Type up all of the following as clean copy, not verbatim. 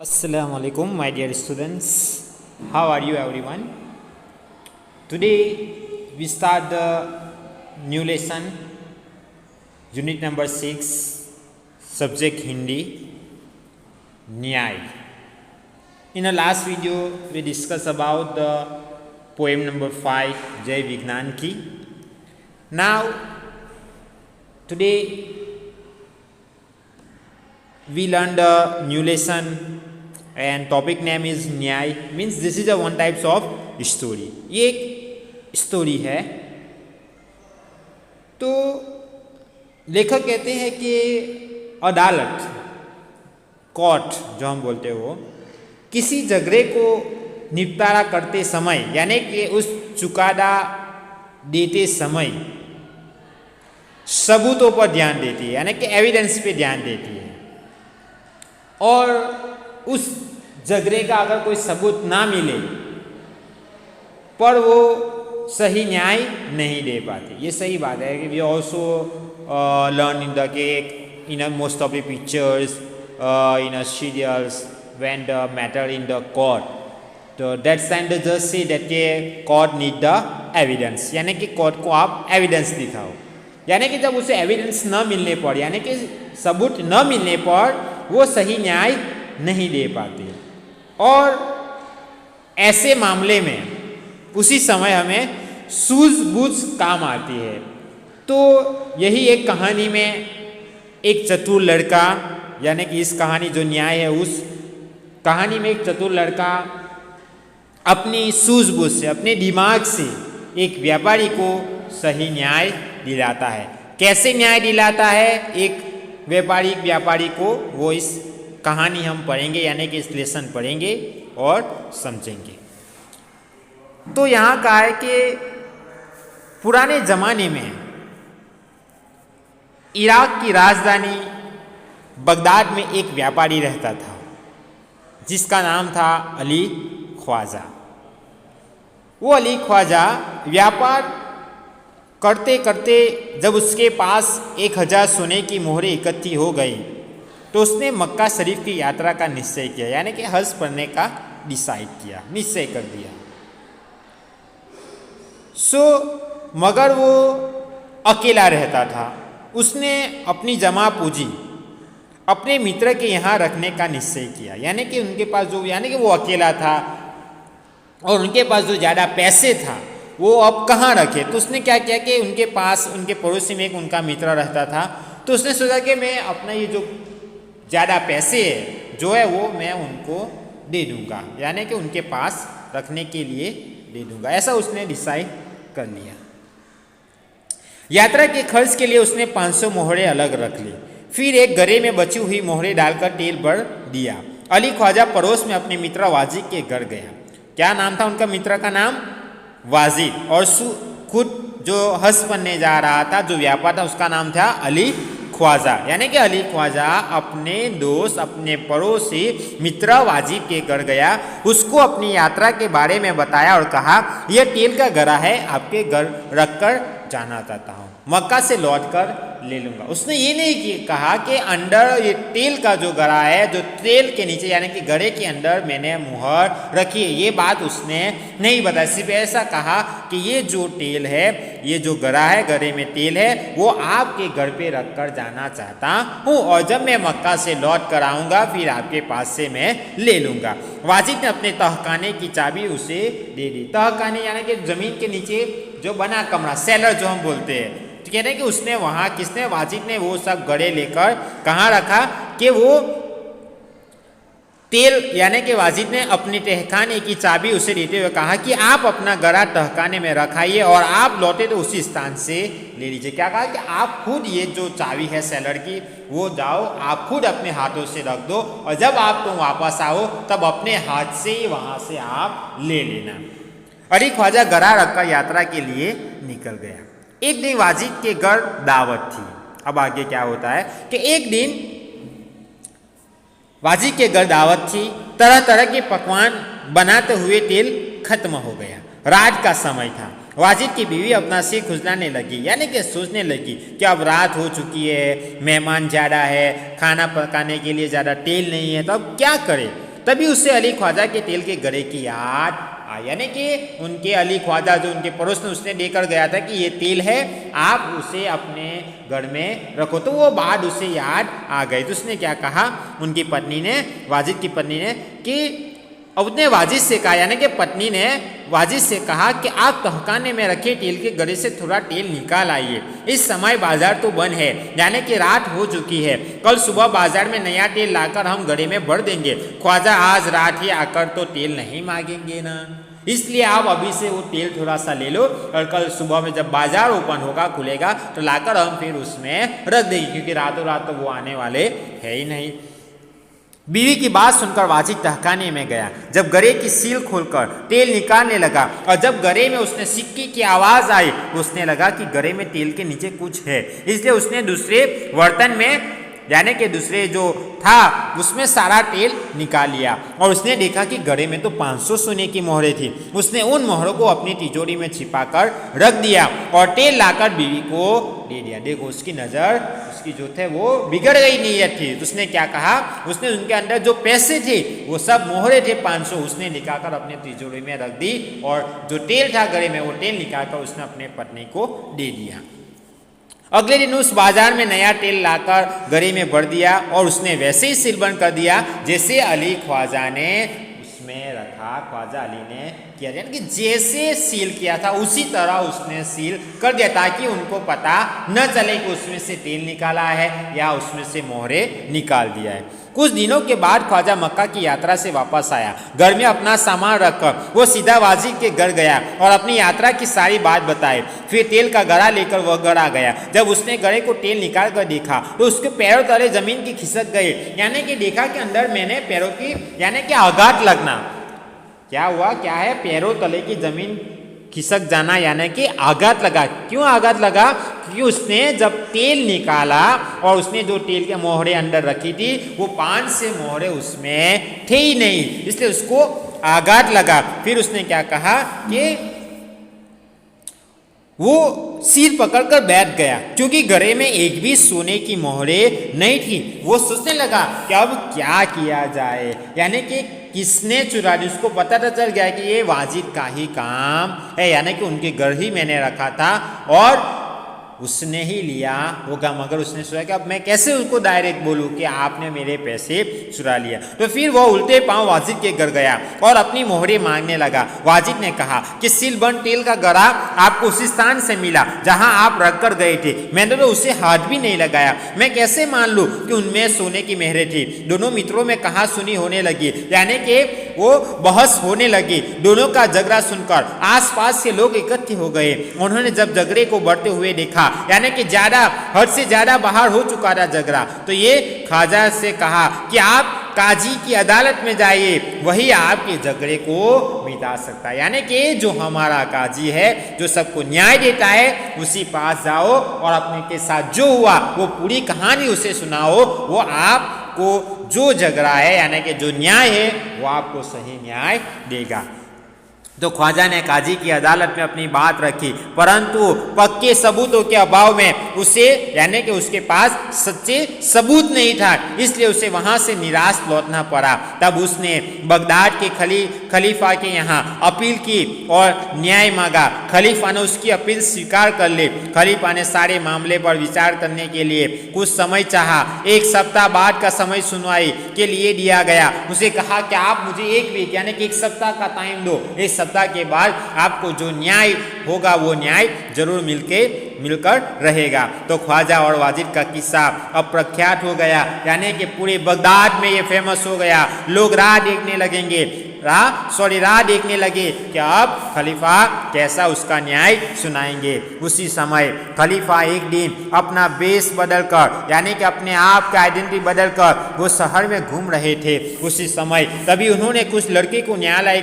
Assalamu alaikum, my dear students. How are you, everyone? Today we start the new lesson, unit number 6, subject Hindi, Nyay. In the last video, we discussed about the poem number 5, Jai Vignan Ki. Now, today we learned a new lesson and topic name is न्याय, means this is a one types of story. ये एक story है. तो लेखक कहते हैं कि अदालत, कोर्ट जो हम बोलते हो, किसी झगड़े को निपटारा करते समय यानी कि उस चुकादा देते समय सबूतों पर ध्यान देती है, यानी कि एविडेंस पे ध्यान देती है. और उस झगड़े का अगर कोई सबूत ना मिले पर वो सही न्याय नहीं दे पाती. ये सही बात है कि we also learn in the के in most of the pictures in serials when the matter in the court, तो दैट टाइम द जज से दैट के कोर्ट नीड द एविडेंस, यानी कि कोर्ट को आप एविडेंस दिखाओ. यानी कि जब उसे एविडेंस न मिलने पर, यानी कि सबूत न मिलने पर वो सही न्याय नहीं दे पाती. और ऐसे मामले में उसी समय हमें सूझबूझ काम आती है. तो यही एक कहानी में एक चतुर लड़का, यानी कि इस कहानी जो न्याय है उस कहानी में एक चतुर लड़का अपनी सूझबूझ से, अपने दिमाग से एक व्यापारी को सही न्याय दिलाता है. कैसे न्याय दिलाता है एक व्यापारी को, वो इस कहानी हम पढ़ेंगे, यानी कि इस लेसन पढ़ेंगे और समझेंगे. तो यहाँ का है कि पुराने ज़माने में इराक की राजधानी बगदाद में एक व्यापारी रहता था जिसका नाम था अली ख्वाजा. वो अली ख्वाजा व्यापार करते करते जब उसके पास 1000 सोने की मोहरें इकट्ठी हो गई तो उसने मक्का शरीफ की यात्रा का निश्चय किया, यानी कि हज पढ़ने का निश्चय कर दिया. मगर वो अकेला रहता था. उसने अपनी जमा पूंजी अपने मित्र के यहाँ रखने का निश्चय किया, यानी कि उनके पास जो, यानी कि वो अकेला था और उनके पास जो ज़्यादा पैसे था वो अब कहाँ रखे. तो उसने क्या किया कि उनके पास, उनके पड़ोसी में एक उनका मित्र रहता था, तो उसने सोचा कि मैं अपना ये जो ज़्यादा पैसे है जो है वो मैं उनको दे दूँगा, यानी कि उनके पास रखने के लिए दे दूँगा. ऐसा उसने डिसाइड कर लिया. यात्रा के खर्च के लिए उसने 500 मोहरें अलग रख ली. फिर एक गरे में बची हुई मोहरें डालकर तेल भर दिया. अली ख्वाजा पड़ोस में अपने मित्र वाजिद के घर गया. क्या नाम था उनका मित्र का नाम? वाजिद. और खुद जो हज पढ़ने जा रहा था, जो व्यापार था, उसका नाम था अली ख्वाजा. यानी कि अली ख्वाजा अपने दोस्त, अपने पड़ोसी मित्र वाजिद के घर गया, उसको अपनी यात्रा के बारे में बताया और कहा यह तेल का गरा है, आपके घर रख कर जाना चाहता हूँ, मक्का से लौट कर ले लूँगा. उसने ये नहीं कहा कि अंदर ये तेल का जो गरा है, जो तेल के नीचे यानी कि गरे के अंदर मैंने मुहर रखी है, ये बात उसने नहीं बताया. सिर्फ ऐसा कहा कि ये जो तेल है, ये जो गरा है, गरे में तेल है, वो आपके घर पे रख कर जाना चाहता हूँ और जब मैं मक्का से लौट कर आऊँगा फिर आपके पास से मैं ले लूँगा. वाजिद ने अपने तहखाने की चाबी उसे दे दी. तहखाने यानी कि जमीन के नीचे जो बना कमरा, सेलर जो हम बोलते हैं, तो कहते हैं कि उसने वहाँ, किसने? वाजिद ने वो सब गड़े लेकर कहाँ रखा कि वो तेल, यानी कि वाजिद ने अपनी तहखाने की चाबी उसे देते हुए कहा कि आप अपना गड़ा तहखाने में रखाइए और आप लौटे तो उसी स्थान से ले लीजिए. क्या कहा कि आप खुद ये जो चाबी है सेलर की, वो जाओ आप खुद अपने हाथों से रख दो और जब आप तुम वापस आओ तब अपने हाथ से ही वहाँ से आप ले लेना. अली ख्वाजा गरा रखकर यात्रा के लिए निकल गया. एक दिन वाजिद के घर दावत थी. अब आगे क्या होता है कि एक दिन वाजिद के घर दावत थी. तरह तरह के पकवान बनाते हुए तेल खत्म हो गया. रात का समय था. वाजिद की बीवी अपना सिर खुजलाने लगी, यानी कि सोचने लगी कि अब रात हो चुकी है, मेहमान ज़्यादा है, खाना पकाने के लिए ज़्यादा तेल नहीं है, तो अब क्या करे। तभी उससे अली ख्वाजा के तेल के गड़े की याद आई, यानी कि उनके अली ख्वाजा जो उनके पड़ोस में उसने देकर गया था कि ये तेल है, आप उसे अपने घर में रखो। तो वो बात उसे याद आ गई। तो उसने क्या कहा, उनकी पत्नी ने, वाजिद की पत्नी ने, कि उसने वाजिद से कहा, यानी कि पत्नी ने वाजिद से कहा कि आप तहखाने में रखे तेल के गड़े से थोड़ा तेल निकाल आइए। इस समय बाजार तो बंद है, यानी कि रात हो चुकी है। कल सुबह बाजार में नया तेल लाकर हम गड़े में भर देंगे। ख्वाजा आज रात ही आकर तो तेल नहीं मांगेंगे ना, इसलिए आप अभी से वो तेल थोड़ा सा ले लो और कल सुबह में जब बाजार ओपन होगा, खुलेगा, तो लाकर हम फिर उसमें रख देंगे, क्योंकि रातों रात तो वो आने वाले है ही नहीं। बीवी की बात सुनकर वाजिद तहखाने में गया। जब गरे की सील खोलकर तेल निकालने लगा और जब गरे में उसने सिक्की की आवाज आई, उसने लगा कि गरे में तेल के नीचे कुछ है, इसलिए उसने दूसरे बर्तन में, यानी कि दूसरे जो था उसमें सारा तेल निकाल लिया और उसने देखा कि गड़े में तो 500 सोने की मोहरें थी। उसने उन मोहरों को अपनी तिजोरी में छिपाकर रख दिया और तेल लाकर बीवी को दे दिया। देखो उसकी नज़र, उसकी जो थे वो बिगड़ गई नीयत थी। तो उसने क्या कहा, उसने उनके अंदर जो पैसे थे वो सब मोहरे थे 500, उसने निकालकर अपने तिजोरी में रख दी और जो तेल था गड़े में वो तेल निकालकर उसने अपने पत्नी को दे दिया। अगले दिन उस बाजार में नया तेल लाकर गरे में भर दिया और उसने वैसे ही सील बंद कर दिया जैसे अली ख्वाजा ने उसमें रखा। ख्वाजा अली ने किया, यानी कि जैसे सील किया था उसी तरह उसने सील कर दिया, ताकि उनको पता न चले कि उसमें से तेल निकाला है या उसमें से मोहरे निकाल दिया है। कुछ दिनों के बाद ख्वाजा मक्का की यात्रा से वापस आया। घर में अपना सामान रखकर वो सीधा वाजिद के घर गया और अपनी यात्रा की सारी बात बताई। फिर तेल का गड़ा लेकर वह घर आ गया। जब उसने गड़े को तेल निकाल कर देखा तो उसके पैरों तले जमीन की खिसक गई, यानी कि देखा कि अंदर मैंने पैरों की, यानी कि आघात लगना। क्या हुआ, क्या है, पैरों तले की जमीन खिसक जाना, यानी कि आघात लगा। क्यों आघात लगा, क्योंकि उसने जब तेल निकाला और उसने जो तेल के मोहरे अंदर रखी थी वो 5 से मोहरे उसमें थे ही नहीं, इसलिए उसको आघात लगा। फिर उसने क्या कहा कि वो सिर पकड़कर बैठ गया, क्योंकि गरे में एक भी सोने की मोहरे नहीं थी। वो सोचने लगा कि अब क्या किया जाए, यानी कि किसने चुरा ली। उसको पता तो चल गया कि ये वाजिद का ही काम है, यानी कि उनके घर ही मैंने रखा था और उसने ही लिया होगा। मगर उसने सोचा कि अब मैं कैसे उसको डायरेक्ट बोलूं कि आपने मेरे पैसे चुरा लिया। तो फिर वह उल्टे पांव वाजिद के घर गया और अपनी मोहरे मांगने लगा। वाजिद ने कहा कि सीलबंद तेल का गड़ा आपको उसी स्थान से मिला जहां आप रख कर गए थे, मैंने तो उसे हाथ भी नहीं लगाया। मैं कैसे मान लूं कि उनमें सोने की मेहरें थी। दोनों मित्रों में कहा सुनी होने लगी, यानी कि वो बहस होने लगी। दोनों का झगड़ा सुनकर आसपास के लोग इकट्ठे हो गए। उन्होंने जब झगड़े को बढ़ते हुए देखा, यानी कि ज्यादा, हद से ज्यादा बाहर हो चुका था झगड़ा, तो ये ख्वाजा से कहा कि आप काजी की अदालत में जाइए, वही आपके झगड़े को मिटा सकता है। यानी कि जो हमारा काजी है, जो सबको न्याय देता है, उसी पास जाओ और अपने के साथ जो हुआ वो पूरी कहानी उसे सुनाओ। वो आपको जो झगड़ा है, यानी कि जो न्याय है, वो आपको सही न्याय देगा। तो ख्वाजा ने काजी की अदालत में अपनी बात रखी, परंतु पक्के सबूतों के अभाव में उसे, यानी कि उसके पास सच्चे सबूत नहीं था, इसलिए उसे वहां से निराश लौटना पड़ा। तब उसने बगदाद के खलीफा के यहाँ अपील की और न्याय मांगा। खलीफा ने उसकी अपील स्वीकार कर ली। खलीफा ने सारे मामले पर विचार करने के लिए कुछ समय चाहा। 1 सप्ताह बाद का समय सुनवाई के लिए दिया गया। उसे कहा कि आप मुझे 1 वीक, यानी कि 1 सप्ताह का टाइम दो। 1 सप्ताह के बाद आपको जो न्याय होगा वो न्याय जरूर मिलकर रहेगा। तो ख्वाजा और वाजिद का किस्सा अब प्रख्यात हो गया, यानी कि पूरे बगदाद में ये फेमस हो गया। लोग राह देखने लगे कि अब खलीफा कैसा उसका न्याय सुनाएंगे। उसी समय खलीफा एक दिन अपना बेस बदलकर, यानी कि अपने आप का आइडेंटिटी बदलकर वो शहर में घूम रहे थे। उसी समय तभी उन्होंने कुछ लड़के को न्यायालय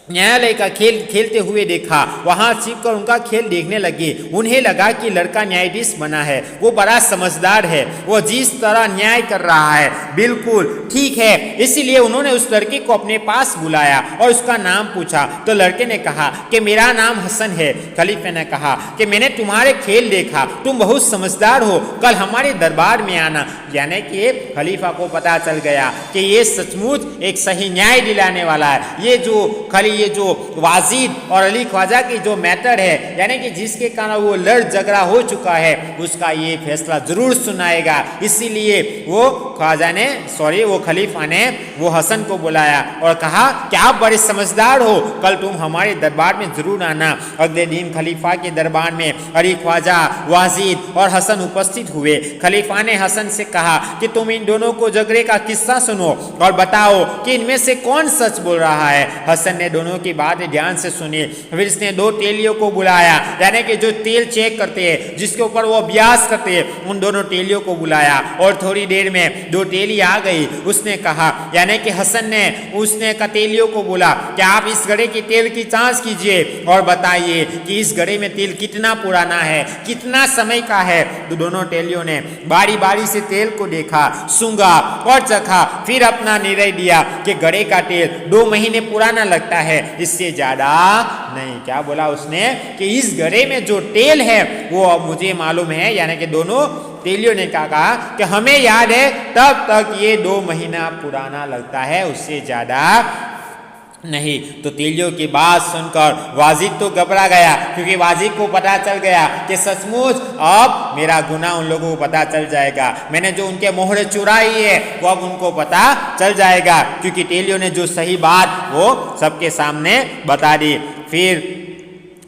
न्यायालय का खेल खेलते हुए देखा। वहां छिपकर उनका खेल देखने लगे। उन्हें लगा कि लड़का न्यायाधीश बना है, वो बड़ा समझदार है, वो जिस तरह न्याय कर रहा है बिल्कुल ठीक है। इसीलिए उन्होंने उस लड़के को अपने पास बुलाया और उसका नाम पूछा। तो लड़के ने कहा कि मेरा नाम हसन है। खलीफे ने कहा कि मैंने तुम्हारे खेल देखा, तुम बहुत समझदार हो, कल हमारे दरबार में आना। यानी कि खलीफा को पता चल गया कि ये सचमुच एक सही न्याय दिलाने वाला है। ये जो वाजिद और अली ख्वाजा की जो मैटर है, यानी कि जिसके कारण वो लड़ झगड़ा हो चुका है, उसका ये फैसला जरूर सुनाएगा। इसीलिए वो खलीफा ने वो हसन को बुलाया और कहा कि आप बड़े समझदार हो, कल तुम हमारे दरबार में जरूर आना। अगले दिन खलीफा के दरबार में अली ख्वाजा, वाजिद और हसन उपस्थित हुए। खलीफा ने हसन से कहा कि तुम इन दोनों को झगड़े का किस्सा सुनो और बताओ कि इनमें से कौन सच बोल रहा है। हसन ने दोनों की बातें ध्यान से सुनी। फिर इसने दो तेलियों को बुलाया, यानी कि जो तेल चेक करते हैं, जिसके ऊपर वो अभ्यास करते हैं, उन दोनों तेलियों को बुलाया और थोड़ी देर में दो तेली आ गई। उसने कहा, यानी कि हसन ने उसने तेलियों को बोला कि आप इस घड़े की तेल की जांच कीजिए और बताइए कि इस घड़े में तेल कितना पुराना है, कितना समय का है। तो दोनों तेलियों ने बारी बारी से तेल को देखा, सूंघा और चखा, फिर अपना निर्णय दिया कि घड़े का तेल 2 महीने पुराना लगता है, इससे ज्यादा नहीं। क्या बोला उसने कि इस घड़े में जो तेल है वो अब मुझे मालूम है, यानी कि दोनों तेलियों ने कहा कि हमें याद है तब तक ये 2 महीना पुराना लगता है, उससे ज्यादा नहीं। तो तेलियों की बात सुनकर वाजिद तो घबरा गया, क्योंकि वाजिद को पता चल गया कि सचमुच अब मेरा गुनाह उन लोगों को पता चल जाएगा। मैंने जो उनके मोहरे चुराई है वो अब उनको पता चल जाएगा, क्योंकि तेलियों ने जो सही बात वो सबके सामने बता दी। फिर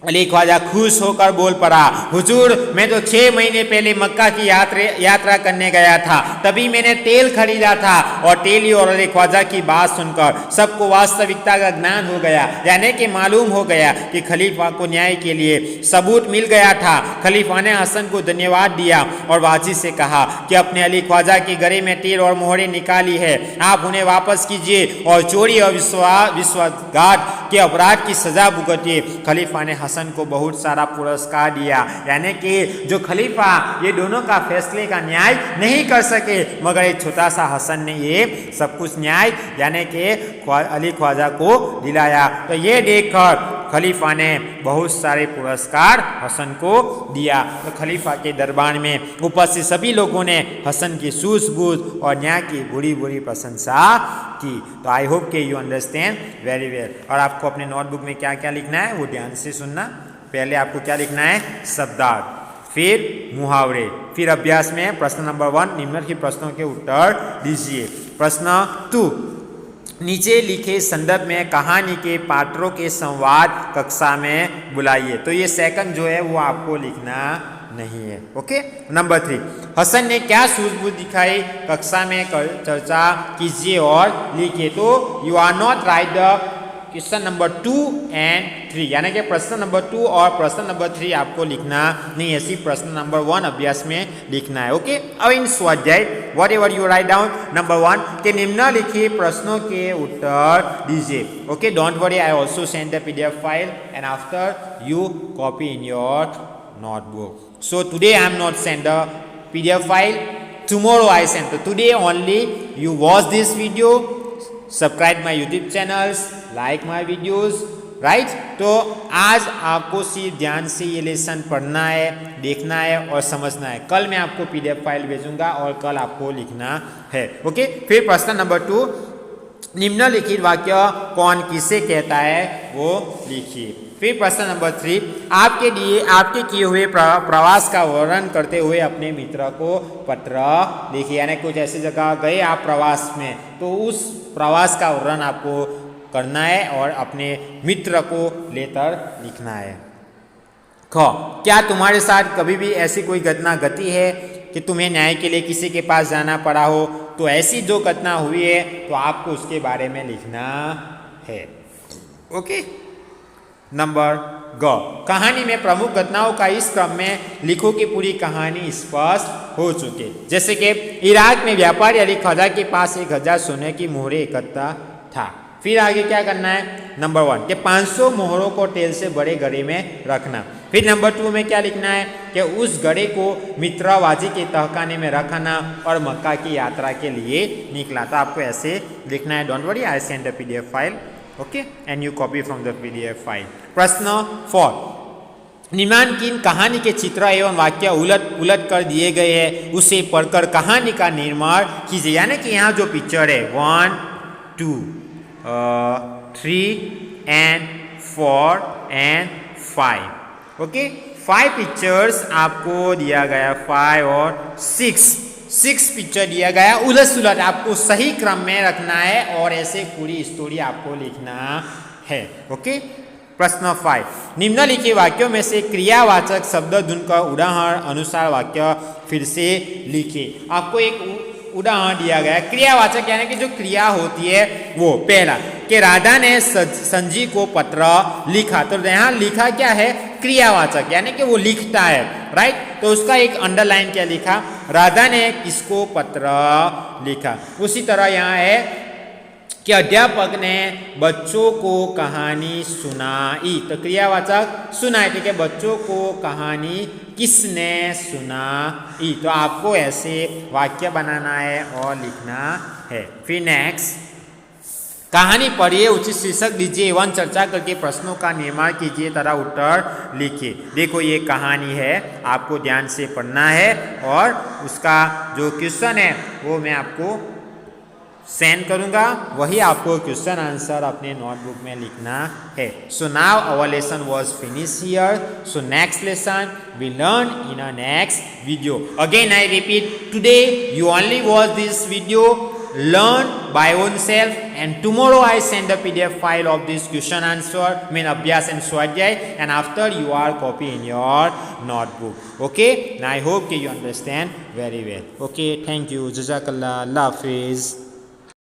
अली ख्वाजा खुश होकर बोल पड़ा, हुजूर मैं तो 6 महीने पहले मक्का की यात्रा करने गया था, तभी मैंने तेल खरीदा था। और तेली और अली ख्वाजा की बात सुनकर सबको वास्तविकता का ज्ञान हो गया, यानी कि मालूम हो गया कि खलीफा को न्याय के लिए सबूत मिल गया था। खलीफा ने हसन को धन्यवाद दिया और वाजिद से कहा कि अपने अली ख्वाजा के घड़े में तेल और मोहरें निकाली है, आप उन्हें वापस कीजिए और चोरी और विश्वासघात के अपराध की सजा भुगतिए। खलीफा ने हसन को बहुत सारा पुरस्कार दिया, यानी कि जो खलीफा ये दोनों का फैसले का न्याय नहीं कर सके, मगर एक छोटा सा हसन ने ये सब कुछ न्याय यानी कि अली ख्वाजा को दिलाया। तो ये देखकर खलीफा ने बहुत सारे पुरस्कार हसन को दिया। तो खलीफा के दरबार में उपस्थित सभी लोगों ने हसन की सूझबूझ और न्याय की बुरी बुरी प्रशंसा की। तो आई होप के यू अंडरस्टैंड वेरी वेल। और आपको अपने नोटबुक में क्या क्या लिखना है वो ध्यान से सुनना। पहले आपको क्या लिखना है, शब्दार्थ, फिर मुहावरे, फिर अभ्यास में प्रश्न नंबर 1 निम्नलिखित प्रश्नों के उत्तर दीजिए। प्रश्न 2, नीचे लिखे संदर्भ में कहानी के पात्रों के संवाद कक्षा में बुलाइए। तो ये सेकंड जो है वो आपको लिखना नहीं है। ओके। नंबर 3, हसन ने क्या सूझबूझ दिखाई, कक्षा में चर्चा कीजिए और लिखिए। तो you are not write the question number 2 and 3, यानी कि प्रश्न नंबर 2 और प्रश्न नंबर 3 आपको लिखना नहीं है, सिर्फ प्रश्न नंबर 1 अभ्यास में लिखना है। ओके। अब इन स्वाध्याय what ever you write down number 1 के निम्नलिखित प्रश्नों के उत्तर दीजिए। Okay, don't worry, I also send the PDF file and after you copy in your notebook. So today I am not send the PDF file. Tomorrow I send. So today only you watch this video, subscribe my YouTube channels, like my videos, right? तो आज आपको सिर्फ ध्यान से ये lesson पढ़ना है, देखना है और समझना है। कल मैं आपको PDF फाइल भेजूंगा और कल आपको लिखना है। ओके। फिर प्रश्न नंबर 2, निम्नलिखित वाक्य कौन किसे कहता है वो लिखिए। फिर प्रश्न नंबर 3, आपके किए हुए प्रवास का वर्णन करते हुए अपने मित्र को पत्र लिखिए, यानी कुछ ऐसी जगह गए आप प्रवास में, तो उस प्रवास का वर्णन आपको करना है और अपने मित्र को लेकर लिखना है। ख, क्या तुम्हारे साथ कभी भी ऐसी कोई घटना घटी है कि तुम्हें न्याय के लिए किसी के पास जाना पड़ा हो? तो ऐसी जो घटना हुई है तो आपको उसके बारे में लिखना है। ओके। नंबर ग, कहानी में प्रमुख घटनाओं का इस क्रम में लिखो कि पूरी कहानी स्पष्ट हो चुके। जैसे कि इराक में व्यापारी अली ख्वाजा के पास 1000 सोने की मोहरें इकट्ठा था। फिर आगे क्या करना है, नंबर 1 कि 500 मोहरों को टेल से बड़े घड़े में रखना। फिर नंबर 2 में क्या लिखना है कि उस घड़े को मित्रवाजी के तहखाने में रखना और मक्का की यात्रा के लिए निकला। तो आपको ऐसे लिखना है। Don't worry, I send the PDF file, okay, and you copy from the PDF file. प्रश्न 4, निम्नलिखित कहानी के चित्र एवं वाक्य उलट पुलट कर दिए गए हैं, उसे पढ़कर कहानी का निर्माण कीजिए। यानी कि यहाँ जो पिक्चर है 1, 2, 3 and 4 and 5, ओके, 5 पिक्चर्स आपको दिया गया, 5 और 6 पिक्चर दिया गया। उलट सुलट आपको सही क्रम में रखना है और ऐसे पूरी स्टोरी आपको लिखना है, ओके। प्रश्न 5, निम्नलिखित वाक्यों में से क्रियावाचक शब्द ढूंढकर उदाहरण अनुसार वाक्य फिर से लिखिए। आपको एक उदाहरण दिया गया है, क्रियावाचक यानी कि जो क्रिया होती है वो। पहला कि राधा ने संजी को पत्र लिखा, तो यहाँ लिखा क्या है, क्रियावाचक, यानी कि वो लिखता है, राइट। तो उसका एक अंडरलाइन क्या लिखा, राधा ने किसको पत्र लिखा। उसी तरह यहाँ है कि अध्यापक ने बच्चों को कहानी सुनाई, तो क्रियावाचक सुनाई, ठीक है, बच्चों को कहानी किसने सुनाई। तो आपको ऐसे वाक्य बनाना है और लिखना है। फिर नेक्स्ट, कहानी पढ़िए, उचित शीर्षक दीजिए एवं चर्चा करके प्रश्नों का निर्माण कीजिए तथा उत्तर लिखिए। देखो ये कहानी है, आपको ध्यान से पढ़ना है और उसका जो क्वेश्चन है वो मैं आपको सेंड करूंगा, वही आपको क्वेश्चन आंसर अपने नोटबुक में लिखना है। So now our lesson was finish here. So next lesson we learn in a next video. Again I repeat, today you only watch this video, learn by own self, and tomorrow I send the PDF file of this question answer, Abhyas and Swadhyay, and after you are copy in your notebook, okay. And I hope that you understand very well, okay. Thank you, Jazakallah, Allah Hafiz.